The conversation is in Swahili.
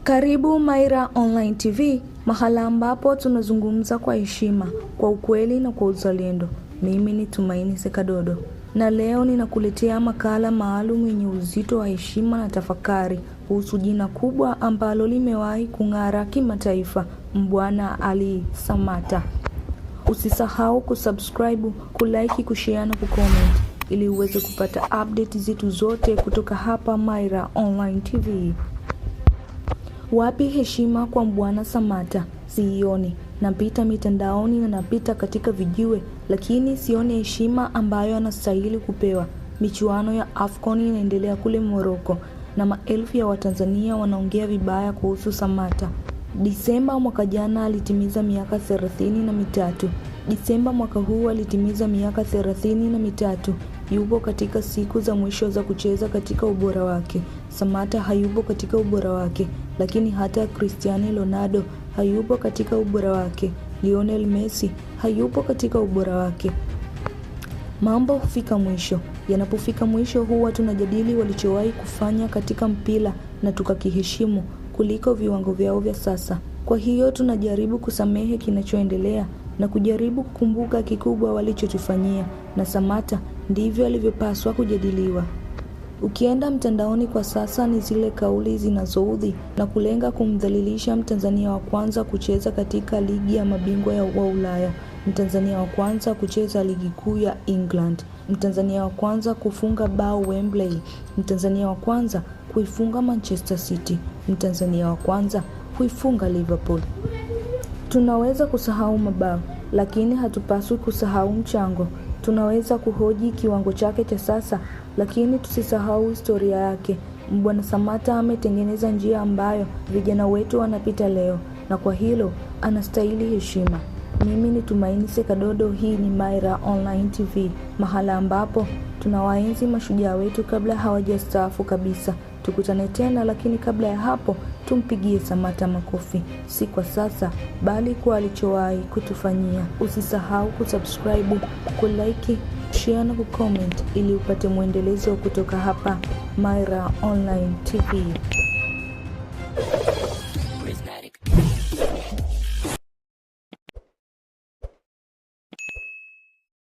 Karibu Maira Online TV, mahala ambapo tunazungumza kwa heshima, kwa ukweli na kwa uzalendo. Mimi ni Tumaini Sekadodo. Na leo ninakuletea makala maalum yenye uzito wa heshima na tafakari kuhusu jina kubwa ambalo limewahi kung'ara kimataifa, Mbwana Ali Samata. Usisahau kusubscribe, kulike, kushare na kucomment ili uweze kupata update zetu zote kutoka hapa Maira Online TV. Wapi heshima kwa Mbwana Samata? Sioni. Napita mitandaoni na napita katika vijiwe, lakini sioni heshima ambayo anastahili kupewa. Michuano ya AFCON inaendelea kule Morocco na maelfu ya Watanzania wanaongea vibaya kuhusu Samata. Disemba mwaka jana alitimiza miaka 33. Disemba mwaka huu alitimiza miaka 33. Yupo katika siku za mwisho za kucheza katika ubora wake. Samata hayupo katika ubora wake, lakini hata Cristiano Ronaldo hayupo katika ubora wake. Lionel Messi hayupo katika ubora wake. Mambo hufika mwisho. Yanapofika mwisho huwa tunajadili walichowahi kufanya katika mpira na tukakiheshimu kuliko viwango vyao vya sasa. Kwa hiyo tunajaribu kusamehe kinachoendelea na kujaribu kukumbuka kikubwa walichotufanyia, na Samata ndivyo alivyopaswa kujadiliwa. Ukienda mtandaoni kwa sasa ni zile kauli zinazoudhi na kulenga kumdhalilisha Mtanzania wa kwanza kucheza katika ligi ya mabingwa wa Ulaya, Mtanzania wa kwanza kucheza ligi kuu ya England, Mtanzania wa kwanza kufunga bao Wembley, Mtanzania wa kwanza kuifunga Manchester City, Mtanzania wa kwanza kuifunga Liverpool. Tunaweza kusahau mabao, lakini hatupaswi kusahau mchango. Tunaweza kuhoji kiwango chake cha sasa, lakini tusisahau historia yake. Mbwana Samata ametengeneza njia ambayo vijana wetu wanapita leo, na kwa hilo anastahili heshima. Mimi ni Tumaini Sekadodo, hii ni Maira Online TV, mahala ambapo tunawaenzi mashujaa wetu kabla hawajastaafu kabisa. Tukutane tena, lakini kabla ya hapo tumpigie Samata makofi, si kwa sasa bali kwa alichowahi kutufanyia. Usisahau kusubscribe, kulike, share na kucomment ili upate mwendelezo kutoka hapa Maira Online TV.